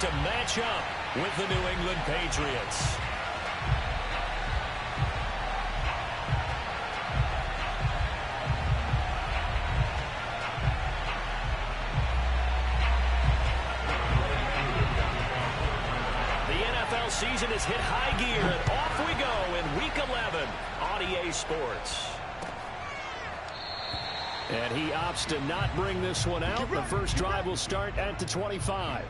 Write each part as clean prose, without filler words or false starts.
To match up with the New England Patriots. The NFL season has hit high gear, and off we go in Week 11 on EA Sports. And he opts to not bring this one out. The first drive will start at the 25.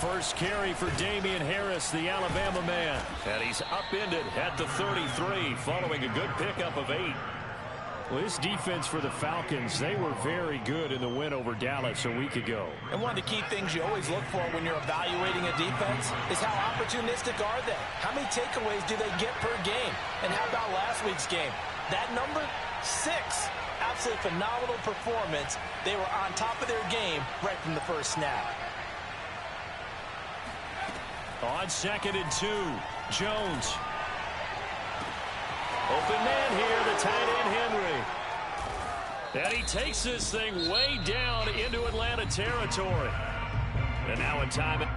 First carry for Damian Harris, the Alabama man. And he's upended at the 33 following a good pickup of 8. Well, this defense for the Falcons, they were very good in the win over Dallas a week ago. And one of the key things you always look for when you're evaluating a defense is how opportunistic are they? How many takeaways do they get per game? And how about last week's game? That number, 6. Absolutely phenomenal performance. They were on top of their game right from the first snap. On 2nd and 2, Jones. Open man here, the tight end Henry. And he takes this thing way down into Atlanta territory. And now in time.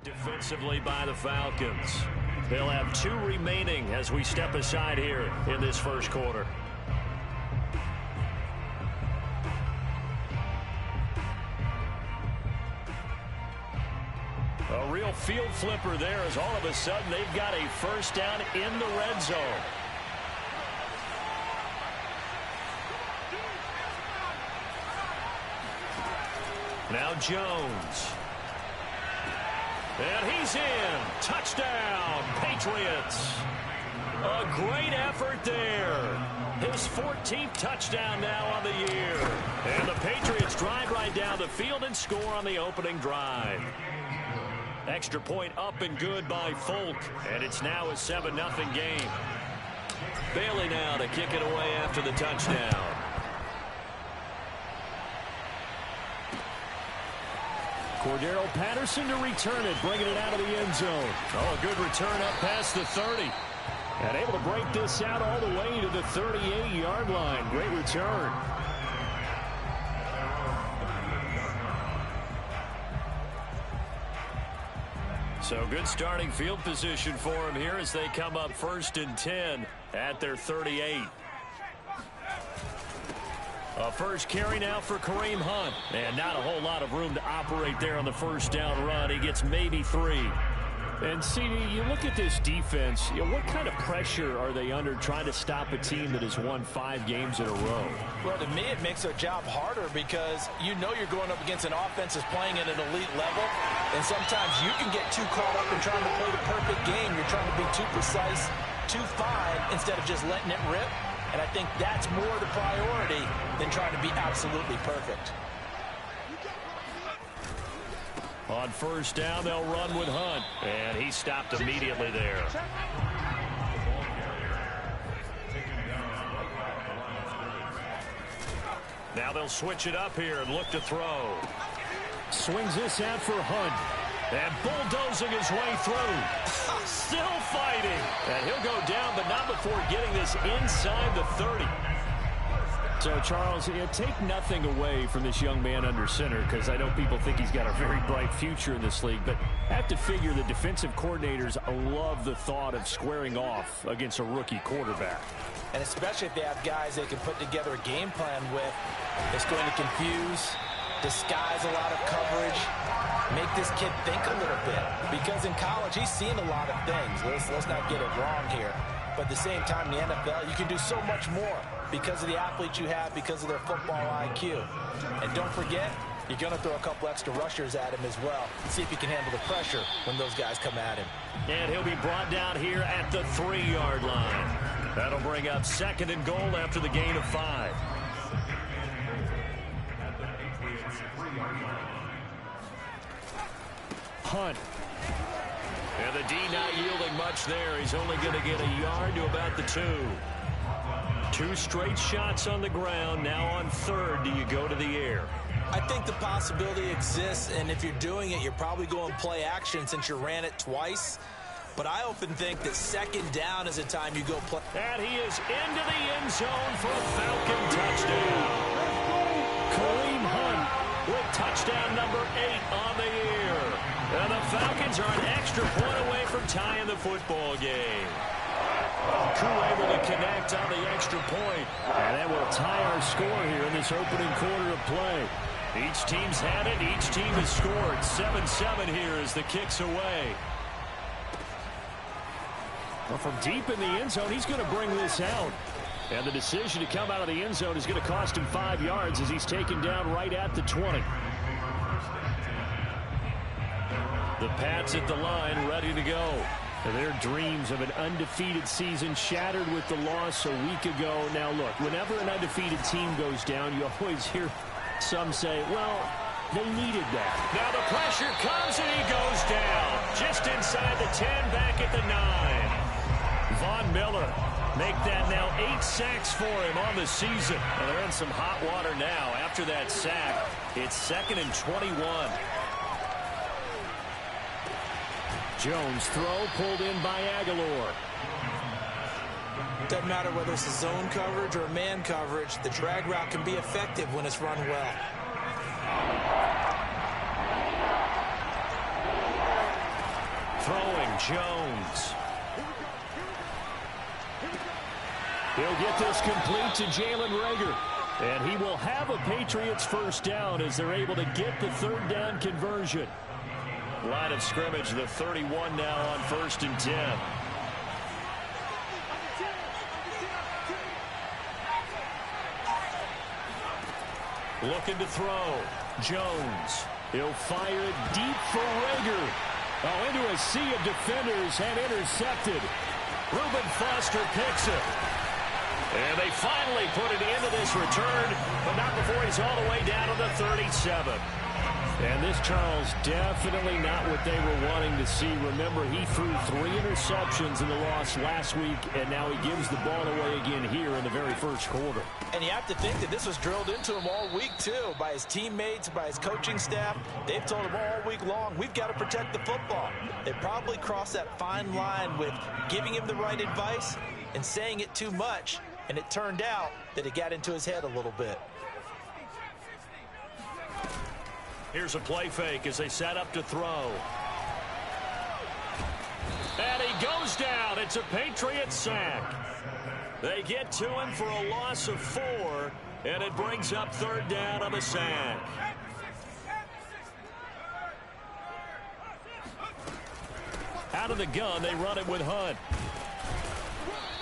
Defensively by the Falcons. They'll have 2 remaining as we step aside here in this first quarter. A real field flipper there as all of a sudden they've got a first down in the red zone. Now Jones. And he's in. Touchdown, Patriots. A great effort there. His 14th touchdown now on the year. And the Patriots drive right down the field and score on the opening drive. Extra point up and good by Folk. And it's now a 7-0 game. Bailey now to kick it away after the touchdown. Cordero Patterson to return it, bringing it out of the end zone. Oh, a good return up past the 30. And able to break this out all the way to the 38-yard line. Great return. So good starting field position for him here as they come up 1st and 10 at their 38. A first carry now for Kareem Hunt. And not a whole lot of room to operate there on the first down run. He gets maybe 3. And, CD, you look at this defense, what kind of pressure are they under trying to stop a team that has won 5 games in a row? Well, to me, it makes their job harder because you know you're going up against an offense that's playing at an elite level. And sometimes you can get too caught up in trying to play the perfect game. You're trying to be too precise, too fine, instead of just letting it rip. And I think that's more the priority than trying to be absolutely perfect. On first down, they'll run with Hunt. And he stopped immediately there. Now they'll switch it up here and look to throw. Swings this out for Hunt. And bulldozing his way through. Still fighting. And he'll go down, but not before getting this inside the 30. So, Charles, take nothing away from this young man under center, because I know people think he's got a very bright future in this league, but I have to figure the defensive coordinators love the thought of squaring off against a rookie quarterback. And especially if they have guys they can put together a game plan with. It's going to confuse, disguise a lot of coverage, make this kid think a little bit. Because in college, he's seen a lot of things. Let's not get it wrong here. But at the same time, in the NFL, you can do so much more. because of the athletes you have, because of their football IQ. And don't forget, you're going to throw a couple extra rushers at him as well. See if he can handle the pressure when those guys come at him. And he'll be brought down here at the 3-yard line. That'll bring up 2nd and goal after the gain of 5. Hunt. And the D not yielding much there. He's only going to get a yard to about the 2. 2 straight shots on the ground. Now on 3rd, do you go to the air? I think the possibility exists, and if you're doing it, you're probably going play action since you ran it twice. But I often think that 2nd down is a time you go play. And he is into the end zone for a Falcon touchdown. Kareem Hunt with touchdown number 8 on the year. And the Falcons are an extra point away from tying the football game. Koo able to connect on the extra point. And that will tie our score here in this opening quarter of play. Each team's had it. Each team has scored. 7-7 here as the kick's away. Well, from deep in the end zone, he's going to bring this out. And the decision to come out of the end zone is going to cost him 5 yards as he's taken down right at the 20. The Pats at the line, ready to go. And their dreams of an undefeated season shattered with the loss a week ago. Now, look, whenever an undefeated team goes down, you always hear some say, well, they needed that. Now the pressure comes and he goes down. Just inside the 10, back at the 9. Von Miller make that now 8 sacks for him on the season. And they're in some hot water now after that sack. It's 2nd and 21. Jones throw pulled in by Aguilar. Doesn't matter whether it's a zone coverage or man coverage, the drag route can be effective when it's run well. Throwing Jones. He'll get this complete to Jalen Reagor. And he will have a Patriots first down as they're able to get the 3rd down conversion. Line of scrimmage, the 31 now on 1st and 10. Looking to throw. Jones. He'll fire it deep for Reagor. Oh, into a sea of defenders and intercepted. Reuben Foster picks it. And they finally put it into this return, but not before he's all the way down to the 37. And this, Charles, definitely not what they were wanting to see. Remember, he threw 3 interceptions in the loss last week, and now he gives the ball away again here in the very first quarter. And you have to think that this was drilled into him all week, too, by his teammates, by his coaching staff. They've told him all week long, we've got to protect the football. They probably crossed that fine line with giving him the right advice and saying it too much, and it turned out that it got into his head a little bit. Here's a play fake as they set up to throw. And he goes down. It's a Patriots sack. They get to him for a loss of 4, and it brings up 3rd down on the sack. Out of the gun, they run it with Hunt.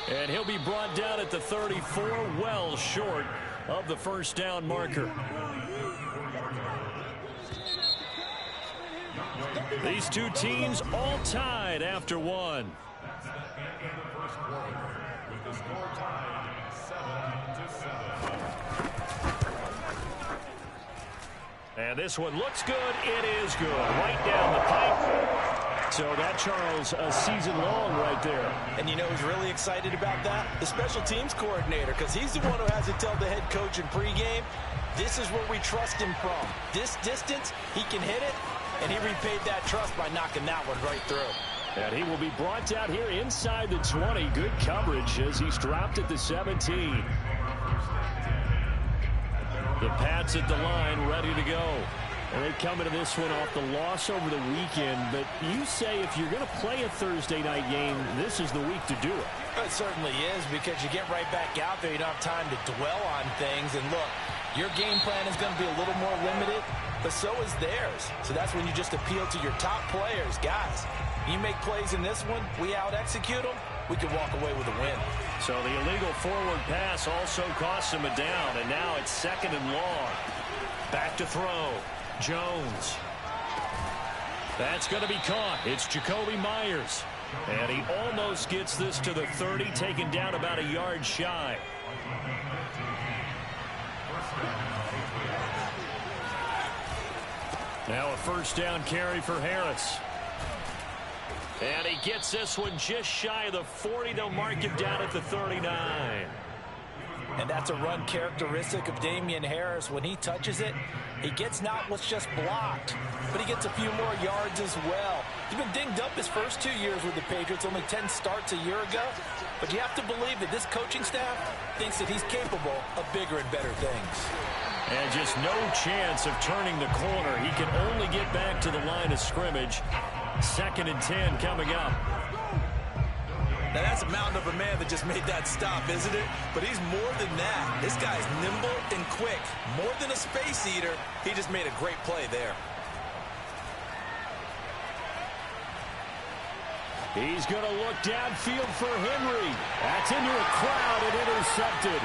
And he'll be brought down at the 34, well short of the first down marker. These two teams all tied after 1. And this one looks good. It is good. Right down the pipe. So that, Charles, a season long right there. And you know who's really excited about that? The special teams coordinator, because he's the one who has to tell the head coach in pregame, this is where we trust him from. This distance, he can hit it. And he repaid that trust by knocking that one right through. And he will be brought down here inside the 20. Good coverage as he's dropped at the 17. The Pats at the line, ready to go. And they come into this one off the loss over the weekend. But you say if you're going to play a Thursday night game, this is the week to do it. It certainly is, because you get right back out there. You don't have time to dwell on things. And look, your game plan is going to be a little more limited, but so is theirs. So that's when you just appeal to your top players. Guys, you make plays in this one, we out-execute them, we could walk away with a win. So the illegal forward pass also cost him a down, and now it's 2nd and long. Back to throw. Jones. That's going to be caught. It's Jakobi Meyers. And he almost gets this to the 30, taken down about a yard shy. Now a 1st down carry for Harris. And he gets this one just shy of the 40. They'll mark him down at the 39. And that's a run characteristic of Damien Harris. When he touches it, he gets not what's just blocked, but he gets a few more yards as well. He's been dinged up his first 2 years with the Patriots, only 10 starts a year ago. But you have to believe that this coaching staff thinks that he's capable of bigger and better things. And just no chance of turning the corner. He can only get back to the line of scrimmage. 2nd and 10 coming up. Now, that's a mountain of a man that just made that stop, isn't it? But he's more than that. This guy's nimble and quick. More than a space eater, he just made a great play there. He's going to look downfield for Henry. That's into a crowd and intercepted.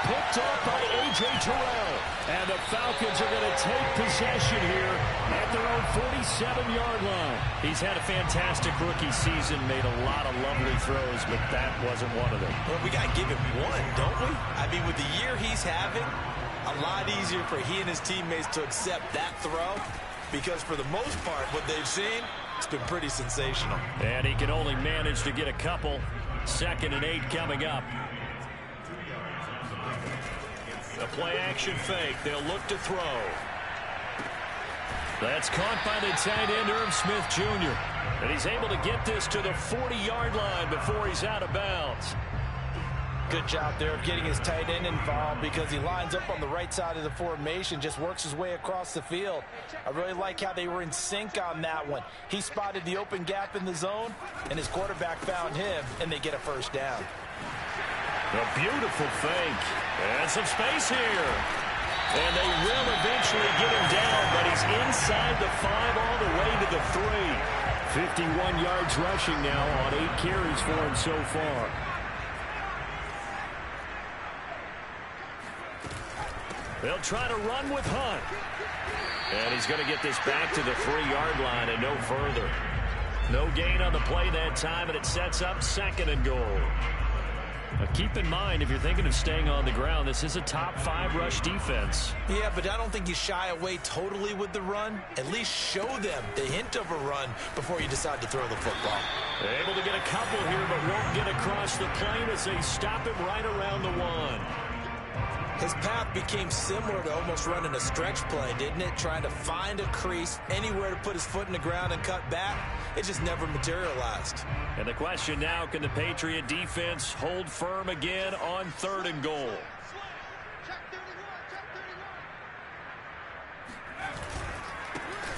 Picked off by A.J. Terrell. And the Falcons are going to take possession here at their own 47-yard line. He's had a fantastic rookie season, made a lot of lovely throws, but that wasn't one of them. Well, we got to give him one, don't we? I mean, with the year he's having, a lot easier for he and his teammates to accept that throw, because for the most part, what they've seen, it's been pretty sensational. And he can only manage to get a couple. 2nd and 8 coming up. The play-action fake. They'll look to throw. That's caught by the tight end, Irv Smith Jr. And he's able to get this to the 40-yard line before he's out of bounds. Good job there of getting his tight end involved, because he lines up on the right side of the formation, just works his way across the field. I really like how they were in sync on that one. He spotted the open gap in the zone, and his quarterback found him, and they get a 1st down. A beautiful fake. And some space here. And they will eventually get him down, but he's inside the 5 all the way to the 3. 51 yards rushing now on 8 carries for him so far. They'll try to run with Hunt. And he's going to get this back to the 3-yard line and no further. No gain on the play that time, and it sets up 2nd and goal. Now keep in mind, if you're thinking of staying on the ground, this is a top 5 rush defense. Yeah, but I don't think you shy away totally with the run. At least show them the hint of a run before you decide to throw the football. Able to get a couple here, but won't get across the plane as they stop him right around the 1. His path became similar to almost running a stretch play, didn't it? Trying to find a crease, anywhere to put his foot in the ground and cut back. It just never materialized. And the question now, can the Patriot defense hold firm again on 3rd and goal?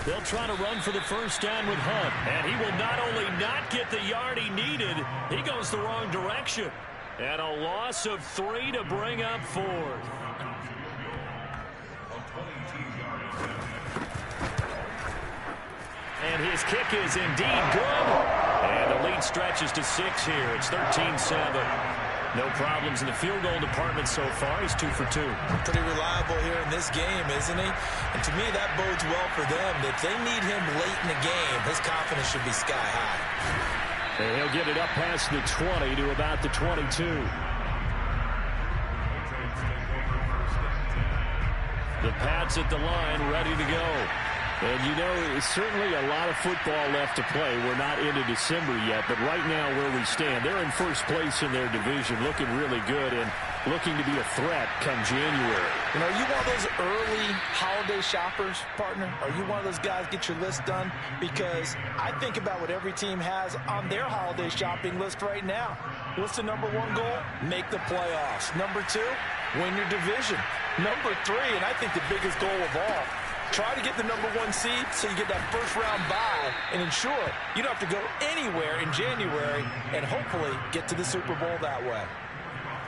They'll try to run for the 1st down with Hunt. And he will not only not get the yard he needed, he goes the wrong direction. And a loss of 3 to bring up 4th. And his kick is indeed good. And the lead stretches to 6 here. It's 13-7. No problems in the field goal department so far. He's 2 for 2. Pretty reliable here in this game, isn't he? And to me, that bodes well for them. If they need him late in the game, his confidence should be sky high. And he'll get it up past the 20 to about the 22. The Pats at the line, ready to go. And, you know, it's certainly a lot of football left to play. We're not into December yet, but right now where we stand, they're in first place in their division, looking really good and looking to be a threat come January. You know, are you one of those early holiday shoppers, partner? Are you one of those guys get your list done? Because I think about what every team has on their holiday shopping list right now. What's the number 1 goal? Make the playoffs. Number 2, win your division. Number 3, and I think the biggest goal of all, try to get the number 1 seed so you get that first-round bye and ensure you don't have to go anywhere in January and hopefully get to the Super Bowl that way.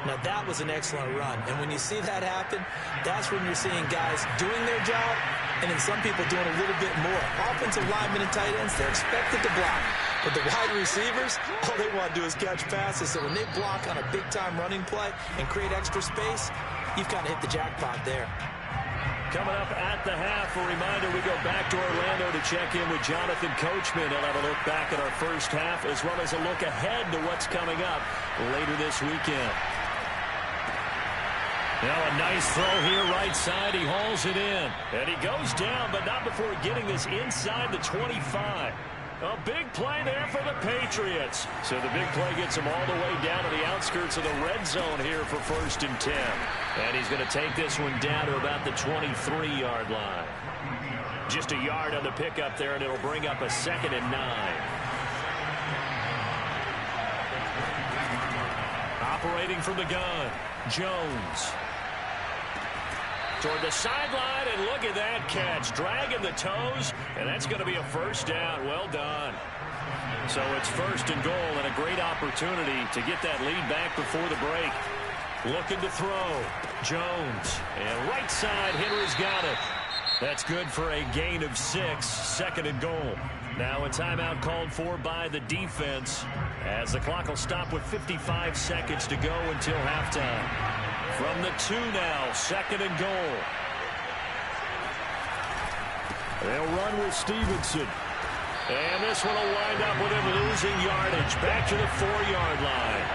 Now, that was an excellent run. And when you see that happen, that's when you're seeing guys doing their job and then some people doing a little bit more. Offensive linemen and tight ends, they're expected to block. But the wide receivers, all they want to do is catch passes. So when they block on a big-time running play and create extra space, you've kind of hit the jackpot there. Coming up at the half, a reminder, we go back to Orlando to check in with Jonathan Coachman. He'll have a look back at our first half as well as a look ahead to what's coming up later this weekend. Now a nice throw here right side. He hauls it in. And he goes down, but not before getting this inside the 25. A big play there for the Patriots. So the big play gets him all the way down to the outskirts of the red zone here for 1st and 10. And he's going to take this one down to about the 23-yard line. Just a yard on the pickup there, and it'll bring up a 2nd and 9. Operating from the gun, Jones. Toward the sideline, and look at that catch. Dragging the toes, and that's going to be a 1st down. Well done. So it's 1st and goal, and a great opportunity to get that lead back before the break. Looking to throw. Jones. And right side, Henry's got it. That's good for a gain of 6. 2nd and goal. Now a timeout called for by the defense as the clock will stop with 55 seconds to go until halftime. From the 2 now, 2nd and goal. They'll run with Stevenson. And this one will wind up with him losing yardage. Back to the 4-yard line.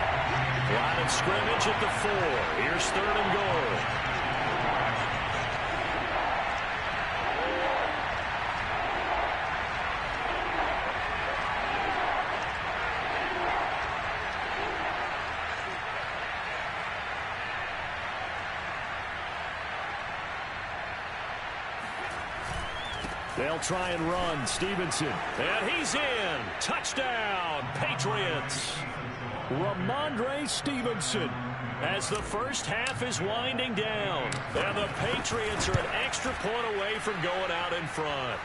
Line of scrimmage at the 4. Here's 3rd and goal. They'll try and run. Stevenson. And he's in. Touchdown, Patriots. Ramondre Stevenson as the first half is winding down. And the Patriots are an extra point away from going out in front.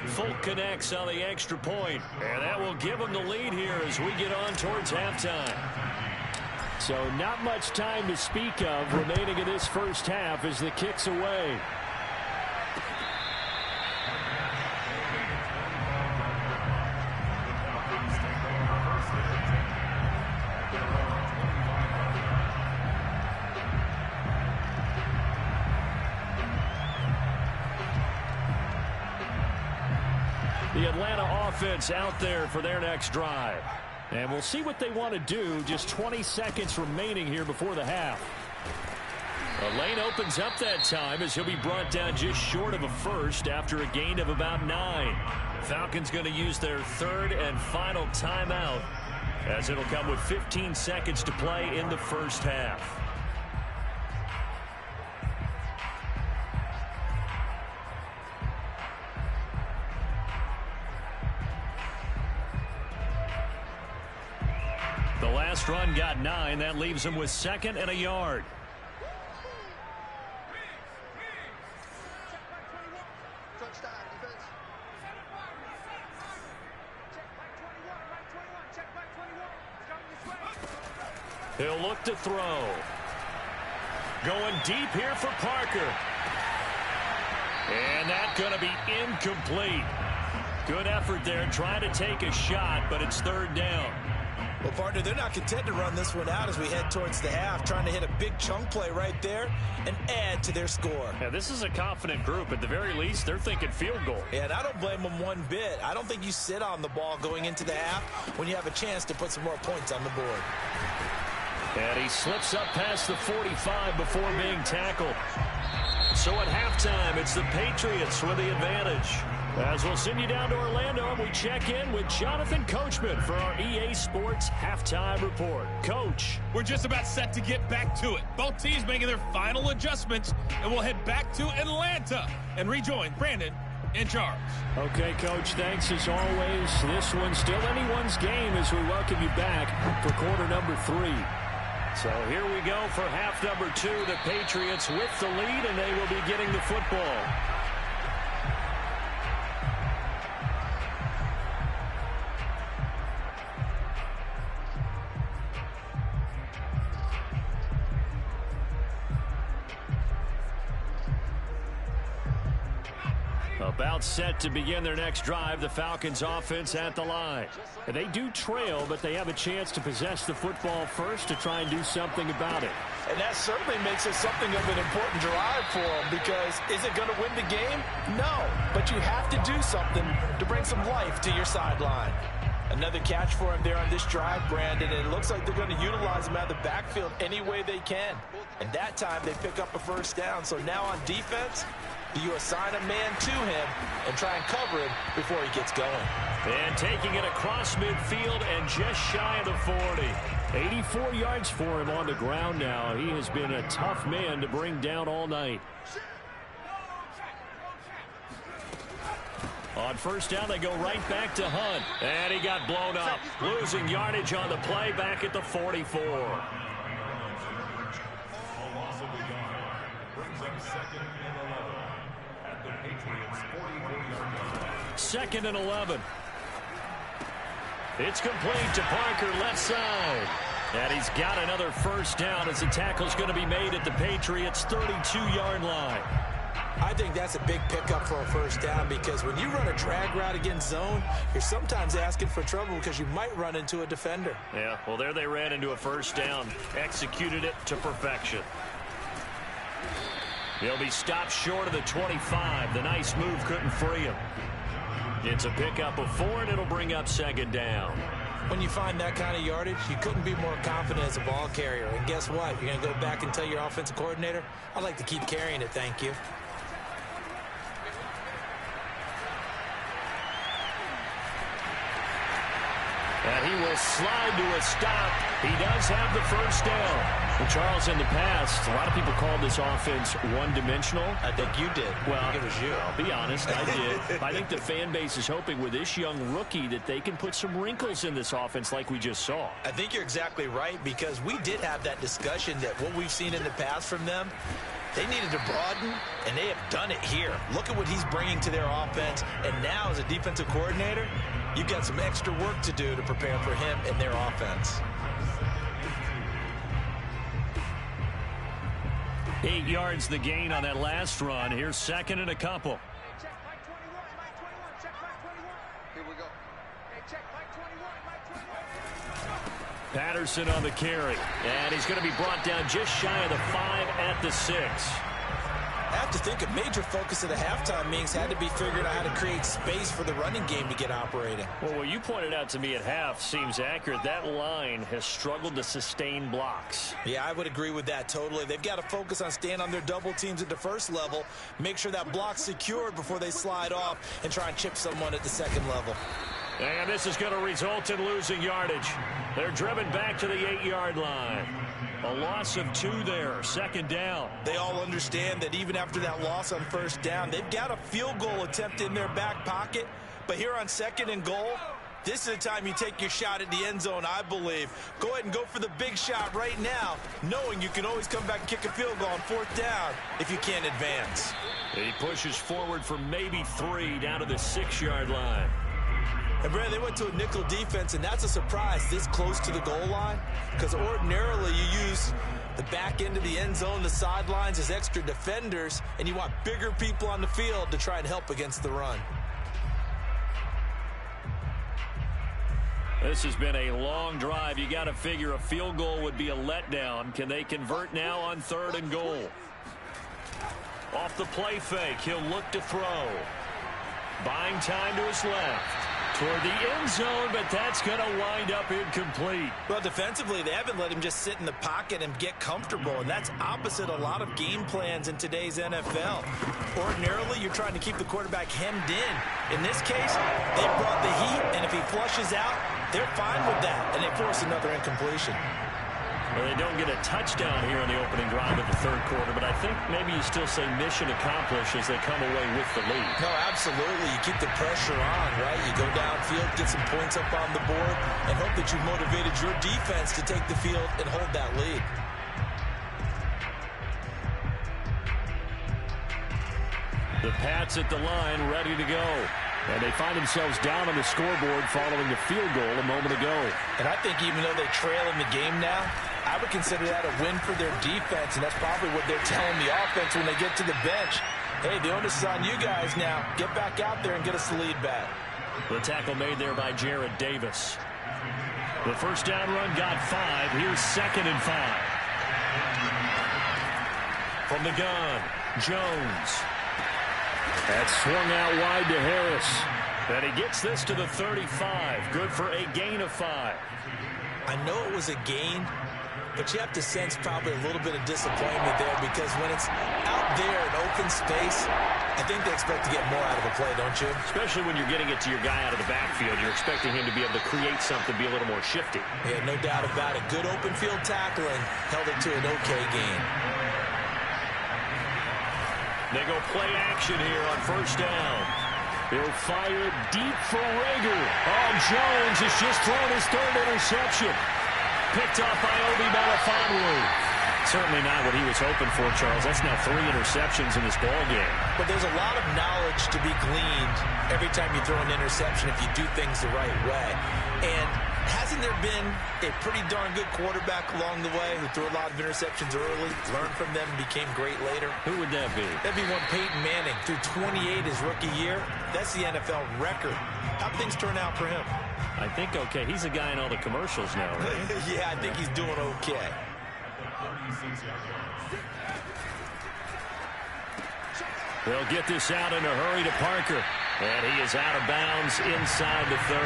Folk connects on the extra point. And that will give them the lead here as we get on towards halftime. So not much time to speak of remaining in this first half as the kick's away. The Atlanta offense out there for their next drive. And we'll see what they want to do. Just 20 seconds remaining here before the half. The lane opens up that time as he'll be brought down just short of a 1st after a gain of about 9. Falcons going to use their 3rd and final timeout as it'll come with 15 seconds to play in the first half. The last run got 9. That leaves him with 2nd and a yard. He'll look to throw. Going deep here for Parker. And that's going to be incomplete. Good effort there trying to take a shot, but it's 3rd down. Well, partner, they're not content to run this one out as we head towards the half, trying to hit a big chunk play right there and add to their score. Yeah, this is a confident group. At the very least, they're thinking field goal. Yeah, and I don't blame them one bit. I don't think you sit on the ball going into the half when you have a chance to put some more points on the board. And he slips up past the 45 before being tackled. So at halftime, it's the Patriots with the advantage. As we'll send you down to Orlando, and we check in with Jonathan Coachman for our EA Sports Halftime Report. Coach. We're just about set to get back to it. Both teams making their final adjustments, and we'll head back to Atlanta and rejoin Brandon and Charles. Okay, Coach, thanks as always. This one's still anyone's game as we welcome you back for quarter number 3. So here we go for half number 2. The Patriots with the lead, and they will be getting the football. About set to begin their next drive, the Falcons offense at the line. They do trail, but they have a chance to possess the football first to try and do something about it. And that certainly makes it something of an important drive for them, because is it going to win the game? No, but you have to do something to bring some life to your sideline. Another catch for him there on this drive, Brandon, and it looks like they're going to utilize him out of the backfield any way they can. And that time they pick up a first down. So now on defense, you assign a man to him and try and cover him before he gets going. And taking it across midfield and just shy of the 40. 84 yards for him on the ground now. He has been a tough man to bring down all night. On first down, they go right back to Hunt. And he got blown up. Losing yardage on the play back at the 44. Second and 11. It's complete to Parker, left side. And he's got another first down as the tackle's going to be made at the Patriots' 32-yard line. I think that's a big pickup for a first down, because when you run a drag route against zone, you're sometimes asking for trouble because you might run into a defender. Yeah, well, there they ran into a first down. Executed it to perfection. He'll be stopped short of the 25. The nice move couldn't free him. It's a pickup of 4, and it'll bring up second down. When you find that kind of yardage, you couldn't be more confident as a ball carrier. And guess what? You're going to go back and tell your offensive coordinator, I'd like to keep carrying it, thank you. And he will slide to a stop. He does have the first down. Well, Charles, in the past, a lot of people called this offense one-dimensional. I think you did. Well, I think it was you. I'll be honest, I did. I think the fan base is hoping with this young rookie that they can put some wrinkles in this offense like we just saw. I think you're exactly right, because we did have that discussion that what we've seen in the past from them, they needed to broaden, and they have done it here. Look at what he's bringing to their offense, and now as a defensive coordinator, you've got some extra work to do to prepare for him and their offense. 8 yards the gain on that last run. Here's second and a couple. Patterson on the carry. And he's going to be brought down just shy of the 5 at the 6. I have to think a major focus of the halftime meetings had to be figuring out how to create space for the running game to get operating. Well, what you pointed out to me at half seems accurate. That line has struggled to sustain blocks. Yeah, I would agree with that totally. They've got to focus on staying on their double teams at the first level, make sure that block's secured before they slide off and try and chip someone at the second level. And this is going to result in losing yardage. They're driven back to the 8-yard line. A loss of 2 there, second down. They all understand that even after that loss on first down, they've got a field goal attempt in their back pocket. But here on second and goal, this is the time you take your shot at the end zone, I believe. Go ahead and go for the big shot right now, knowing you can always come back and kick a field goal on fourth down if you can't advance. He pushes forward for maybe 3 down to the 6-yard line. And, Brad, they went to a nickel defense, and that's a surprise this close to the goal line, because ordinarily you use the back end of the end zone, the sidelines as extra defenders, and you want bigger people on the field to try and help against the run. This has been a long drive. You got to figure a field goal would be a letdown. Can they convert now on 3rd and goal? Off the play fake, he'll look to throw. Buying time to his left. Toward the end zone, but that's going to wind up incomplete. Well, defensively, they haven't let him just sit in the pocket and get comfortable, and that's opposite a lot of game plans in today's NFL. Ordinarily, you're trying to keep the quarterback hemmed in. In this case, they brought the heat, and if he flushes out, they're fine with that, and they force another incompletion. Well, they don't get a touchdown here in the opening drive of the 3rd quarter, but I think maybe you still say mission accomplished as they come away with the lead. No, absolutely. You keep the pressure on, right? You go downfield, get some points up on the board, and hope that you've motivated your defense to take the field and hold that lead. The Pats at the line, ready to go. And they find themselves down on the scoreboard following the field goal a moment ago. And I think even though they trail in the game now, I would consider that a win for their defense, and that's probably what they're telling the offense when they get to the bench. Hey, the onus is on you guys now. Get back out there and get us the lead back. The tackle made there by Jared Davis. The first down run got 5. Here's 2nd and 5. From the gun, Jones. That's swung out wide to Harris. And he gets this to the 35. Good for a gain of 5. I know it was a gain, but you have to sense probably a little bit of disappointment there because when it's out there in open space, I think they expect to get more out of a play, don't you? Especially when you're getting it to your guy out of the backfield. You're expecting him to be able to create something, be a little more shifty. Yeah, no doubt about it. Good open field tackling held it to an okay gain. They go play action here on first down. They'll fire it deep for Rager. Oh, Jones has just thrown his 3rd interception. Picked off by Obi Melifonwu. Certainly not what he was hoping for, Charles. That's now 3 interceptions in this ball game. But there's a lot of knowledge to be gleaned every time you throw an interception if you do things the right way. And hasn't there been a pretty darn good quarterback along the way who threw a lot of interceptions early, learned from them, and became great later? Who would that be? That'd be one Peyton Manning. Threw 28 his rookie year. That's the NFL record. How'd things turn out for him? I think okay. He's a guy in all the commercials now, right? Yeah, I think he's doing okay. They'll get this out in a hurry to Parker. And he is out of bounds inside the 30.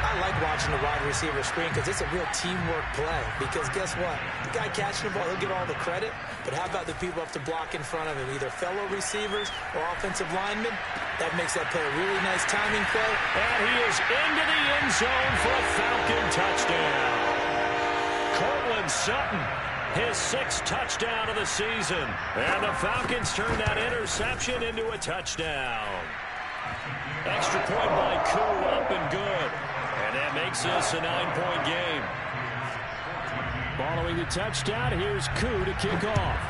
I like watching the wide receiver screen because it's a real teamwork play. Because guess what? The guy catching the ball, he'll get all the credit. But how about the people up to block in front of him? Either fellow receivers or offensive linemen. That makes that play a really nice timing play. And he is into the end zone for a Falcon touchdown. Cortland Sutton, his 6th touchdown of the season. And the Falcons turn that interception into a touchdown. Extra point by Koo, up and good. And that makes this a 9-point game. Following the touchdown, here's Koo to kick off.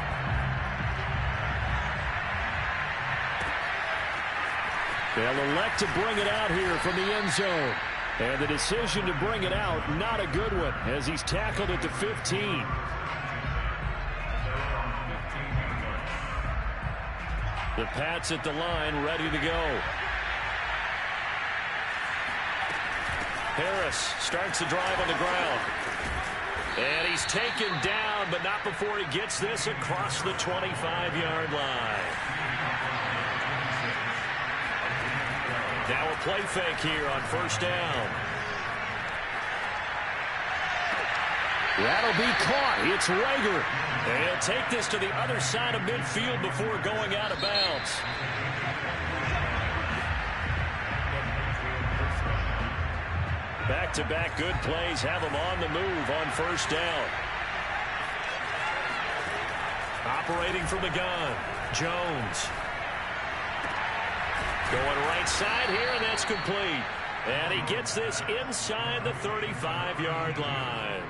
They'll elect to bring it out here from the end zone. And the decision to bring it out, not a good one, as he's tackled at the 15. The Pats at the line, ready to go. Harris starts the drive on the ground. And he's taken down, but not before he gets this across the 25-yard line. Now a play fake here on first down. That'll be caught. It's Rager. And he'll take this to the other side of midfield before going out of bounds. Back-to-back good plays have him on the move on first down. Operating from the gun, Jones. Going right side here, and that's complete. And he gets this inside the 35-yard line.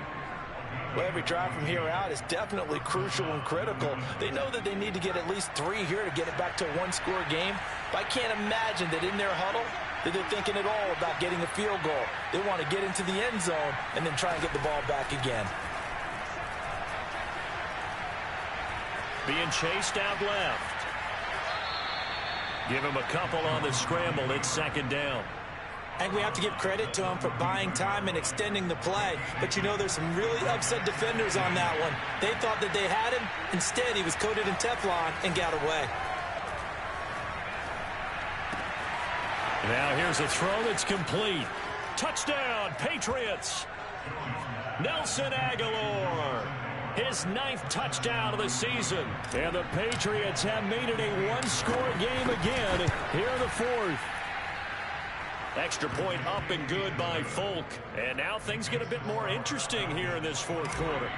Well, every drive from here out is definitely crucial and critical. They know that they need to get at least 3 here to get it back to a one-score game. But I can't imagine that in their huddle that they're thinking at all about getting a field goal. They want to get into the end zone and then try and get the ball back again. Being chased out left. Give him a couple on the scramble. It's second down. I think we have to give credit to him for buying time and extending the play. But, you know, there's some really upset defenders on that one. They thought that they had him. Instead, he was coated in Teflon and got away. Now here's a throw that's complete. Touchdown, Patriots. Nelson Aguilar. His 9th touchdown of the season. And the Patriots have made it a one-score game again here in the 4th. Extra point up and good by Folk. And now things get a bit more interesting here in this 4th quarter.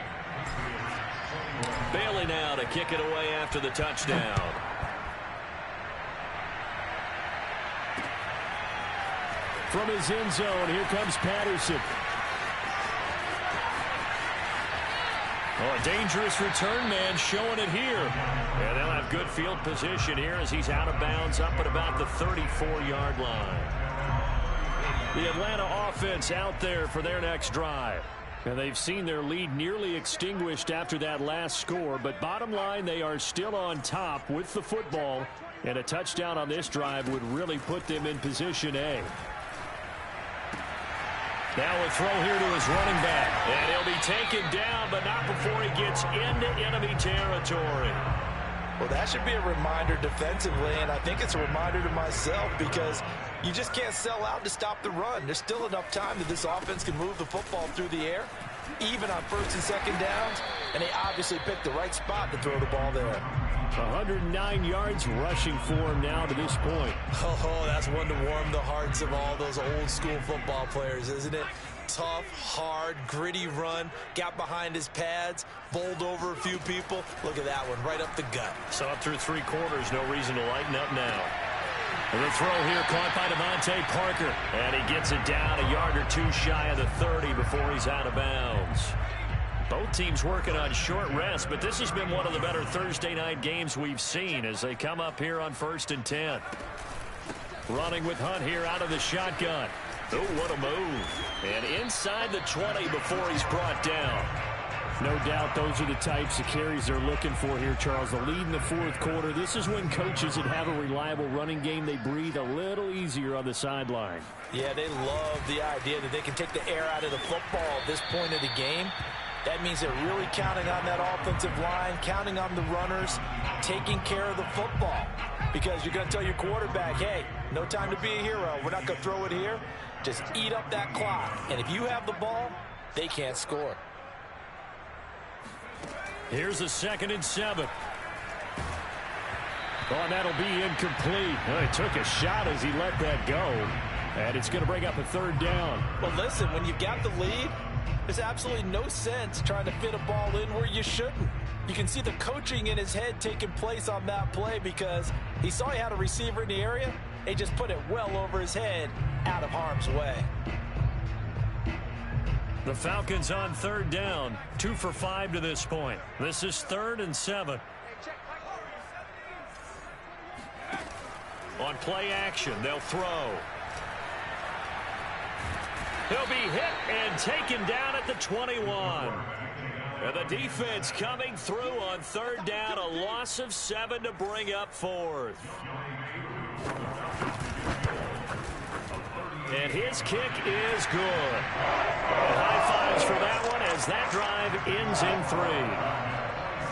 Bailey now to kick it away after the touchdown. From his end zone, here comes Patterson. Oh, a dangerous return man showing it here. And they'll have good field position here as he's out of bounds up at about the 34-yard line. The Atlanta offense out there for their next drive. And they've seen their lead nearly extinguished after that last score, but bottom line, they are still on top with the football, and a touchdown on this drive would really put them in position A. Now a throw here to his running back, and he'll be taken down, but not before he gets into enemy territory. Well, that should be a reminder defensively, and I think it's a reminder to myself because you just can't sell out to stop the run. There's still enough time that this offense can move the football through the air, even on first and second downs, and they obviously picked the right spot to throw the ball there. 109 yards rushing for him now to this point. Oh, that's one to warm the hearts of all those old school football players, isn't it? Tough, hard, gritty run, got behind his pads, bowled over a few people. Look at that one, right up the gut. Saw it through 3 quarters, no reason to lighten up now. And the throw here caught by Devontae Parker, and he gets it down a yard or 2 shy of the 30 before he's out of bounds. Both teams working on short rest, but this has been one of the better Thursday night games we've seen as they come up here on 1st and 10. Running with Hunt here out of the shotgun. Oh, what a move. And inside the 20 before he's brought down. No doubt those are the types of carries they're looking for here, Charles. The lead in the 4th quarter. This is when coaches that have a reliable running game, they breathe a little easier on the sideline. Yeah, they love the idea that they can take the air out of the football at this point of the game. That means they're really counting on that offensive line, counting on the runners, taking care of the football. Because you're going to tell your quarterback, hey, no time to be a hero. We're not going to throw it here. Just eat up that clock. And if you have the ball, they can't score. Here's a 2nd and 7. Oh, and that'll be incomplete. Oh, he took a shot as he let that go. And it's going to bring up a 3rd down. Well, listen, when you've got the lead, there's absolutely no sense trying to fit a ball in where you shouldn't. You can see the coaching in his head taking place on that play because he saw he had a receiver in the area. They just put it well over his head, out of harm's way. The Falcons on 3rd down, 2 for 5 to this point. This is 3rd and 7. On play action, they'll throw. He'll be hit and taken down at the 21. And the defense coming through on 3rd down, a loss of 7 to bring up 4th. And his kick is good. And high fives for that one as that drive ends in 3.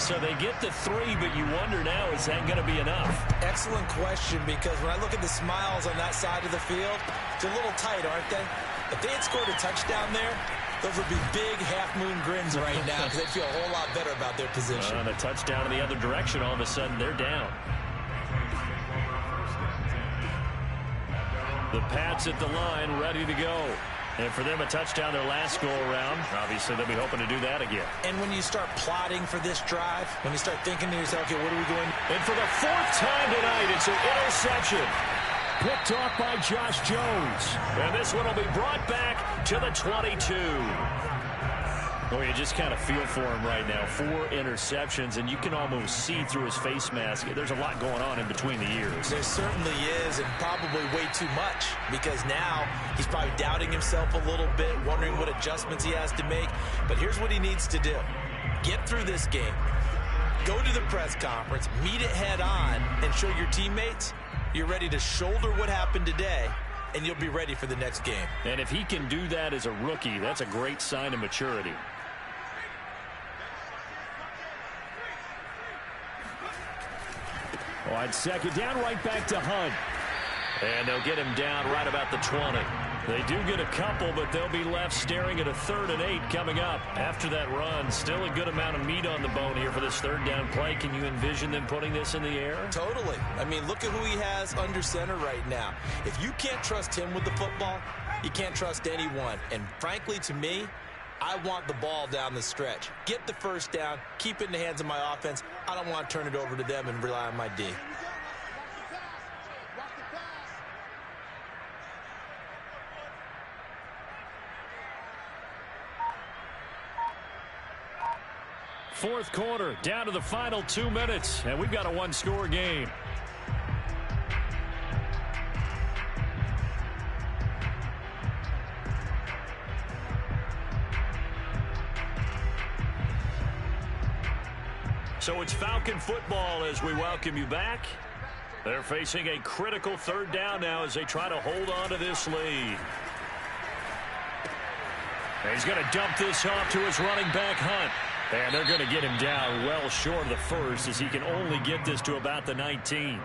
So they get the 3, but you wonder now, is that going to be enough? Excellent question, because when I look at the smiles on that side of the field, it's a little tight, aren't they? If they had scored a touchdown there, those would be big half-moon grins right now because they'd feel a whole lot better about their position. And a touchdown in the other direction, all of a sudden they're down. The Pats at the line, ready to go. And for them, a touchdown their last go-around. Obviously, they'll be hoping to do that again. And when you start plotting for this drive, when you start thinking to yourself, okay, what are we going? And for the 4th time tonight, it's an interception. Picked off by Josh Jones. And this one will be brought back to the 22. Oh, you just kind of feel for him right now. 4 interceptions, and you can almost see through his face mask. There's a lot going on in between the ears. There certainly is, and probably way too much, because now he's probably doubting himself a little bit, wondering what adjustments he has to make. But here's what he needs to do. Get through this game. Go to the press conference, meet it head on, and show your teammates you're ready to shoulder what happened today, and you'll be ready for the next game. And if he can do that as a rookie, that's a great sign of maturity. On 2nd down, right back to Hunt. And they'll get him down right about the 20. They do get a couple, but they'll be left staring at a 3rd and 8 coming up. After that run, still a good amount of meat on the bone here for this 3rd down play. Can you envision them putting this in the air? Totally. I mean, look at who he has under center right now. If you can't trust him with the football, you can't trust anyone. And frankly, to me, I want the ball down the stretch. Get the 1st down, keep it in the hands of my offense. I don't want to turn it over to them and rely on my D. Fourth quarter, down to the final 2 minutes, and we've got a 1-score game. So it's Falcon football as we welcome you back. They're facing a critical third down now as they try to hold on to this lead. And he's going to dump this off to his running back, Hunt. And they're going to get him down well short of the first as he can only get this to about the 19.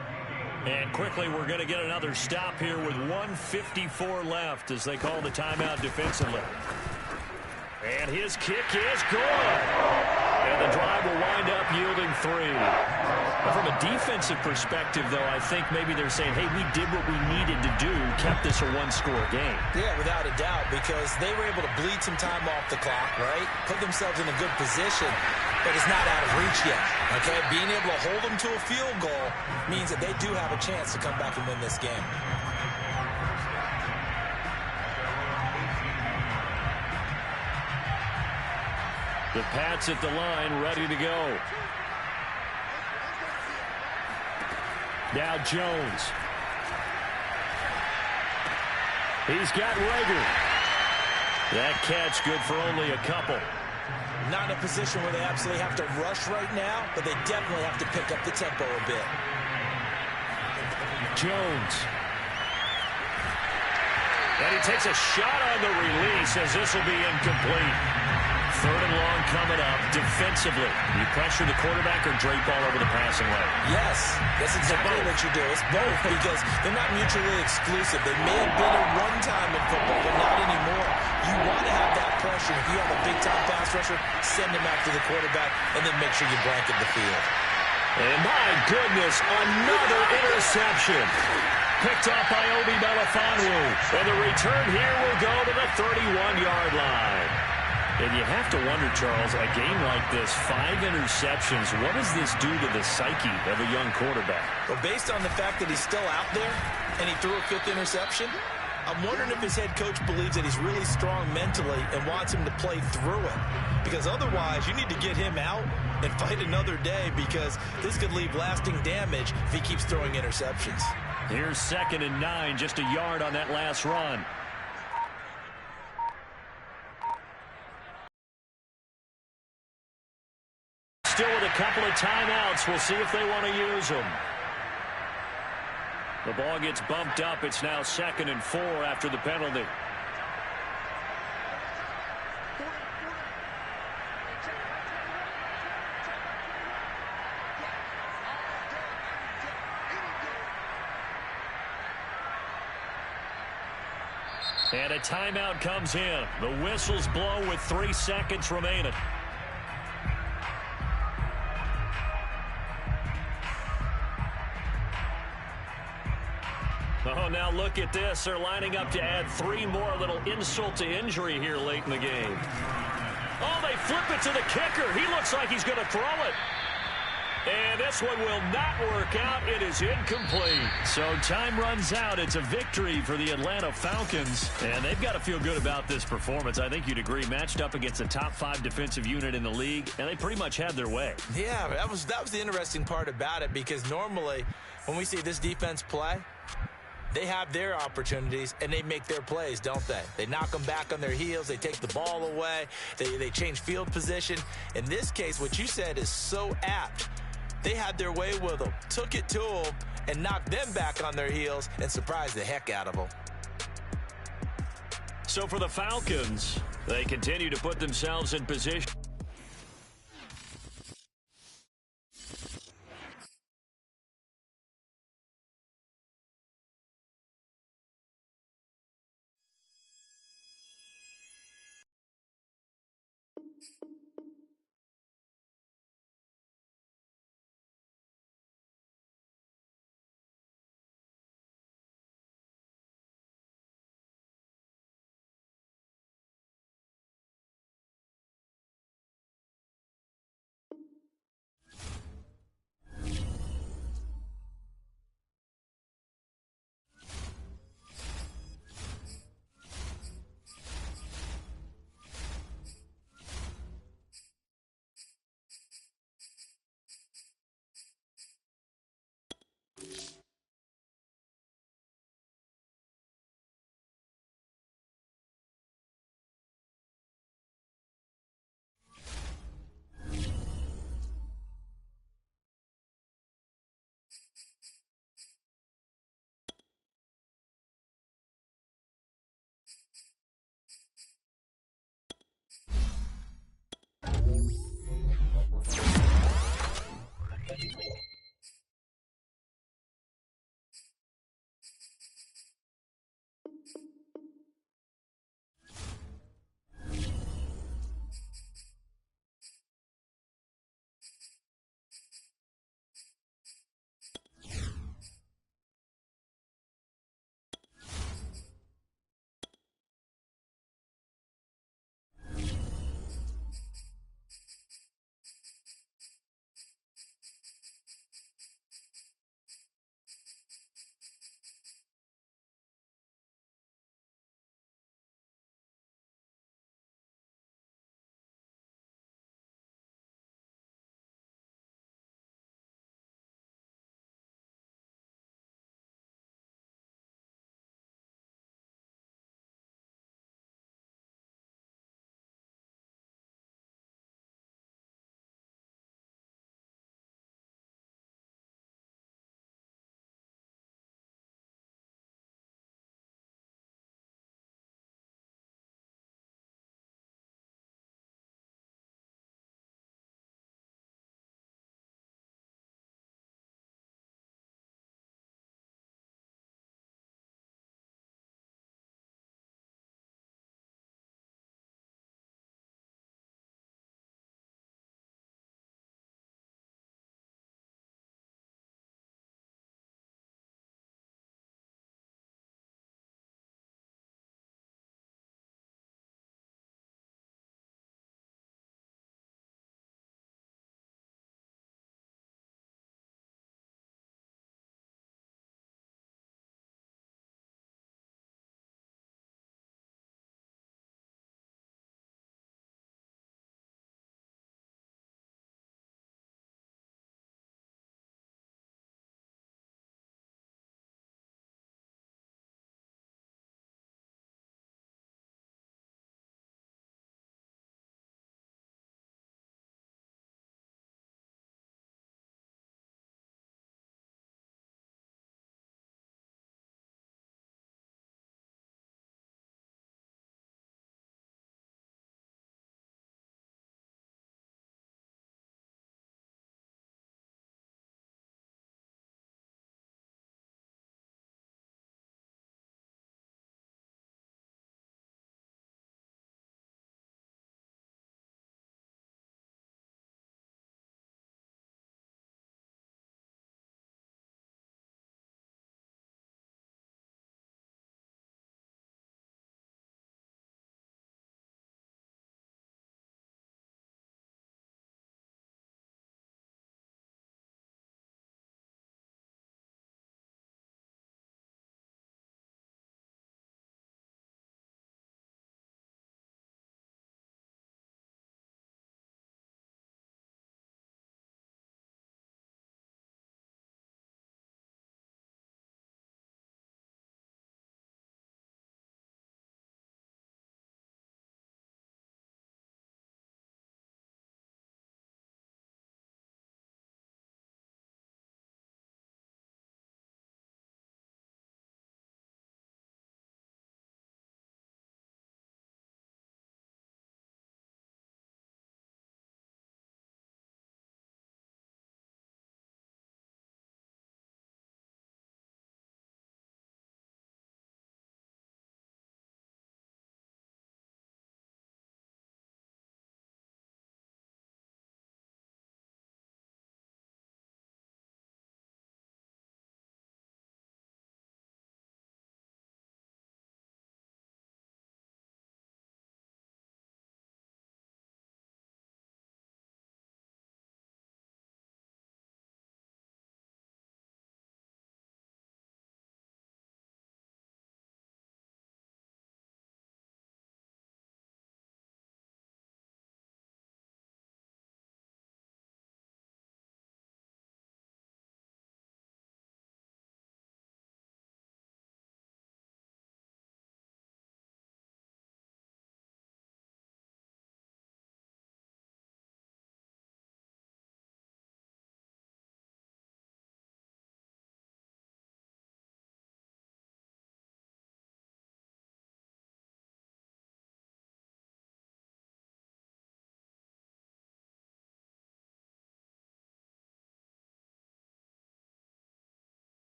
And quickly we're going to get another stop here with 1:54 left as they call the timeout defensively. And his kick is good. And the drive will wind up yielding 3. But from a defensive perspective, though, I think maybe they're saying, hey, we did what we needed to do, kept this a one-score game. Yeah, without a doubt, because they were able to bleed some time off the clock, right? Put themselves in a good position, but it's not out of reach yet, okay? Being able to hold them to a field goal means that they do have a chance to come back and win this game. The Pats at the line, ready to go. Now Jones. He's got Rager. That catch good for only a couple. Not in a position where they absolutely have to rush right now, but they definitely have to pick up the tempo a bit. Jones. And he takes a shot on the release as this will be incomplete. Third and long coming up defensively. You pressure the quarterback or drape all over the passing lane? Yes, that's exactly what you do. It's both because they're not mutually exclusive. They may have been at one time in football, but not anymore. You want to have that pressure. If you have a big-time pass rusher, send him after the quarterback, and then make sure you blanket the field. And my goodness, another interception. Picked up by Obi Melifonwu. And the return here will go to the 31-yard line. And you have to wonder, Charles, a game like this, 5 interceptions, what does this do to the psyche of a young quarterback? Well, based on the fact that he's still out there and he threw a 5th interception, I'm wondering if his head coach believes that he's really strong mentally and wants him to play through it. Because otherwise, you need to get him out and fight another day because this could leave lasting damage if he keeps throwing interceptions. Here's 2nd and 9, just a yard on that last run. Still with a couple of timeouts. We'll see if they want to use them. The ball gets bumped up. It's now 2nd and 4 after the penalty. And a timeout comes in. The whistles blow with 3 seconds remaining. Oh, now look at this. They're lining up to add 3 more, a little insult to injury here late in the game. Oh, they flip it to the kicker. He looks like he's going to throw it. And this one will not work out. It is incomplete. So time runs out. It's a victory for the Atlanta Falcons. And they've got to feel good about this performance. I think you'd agree. Matched up against a top 5 defensive unit in the league. And they pretty much had their way. Yeah, that was the interesting part about it. Because normally when we see this defense play, they have their opportunities, and they make their plays, don't they? They knock them back on their heels. They take the ball away. They change field position. In this case, what you said is so apt. They had their way with them, took it to them, and knocked them back on their heels and surprised the heck out of them. So for the Falcons, they continue to put themselves in position.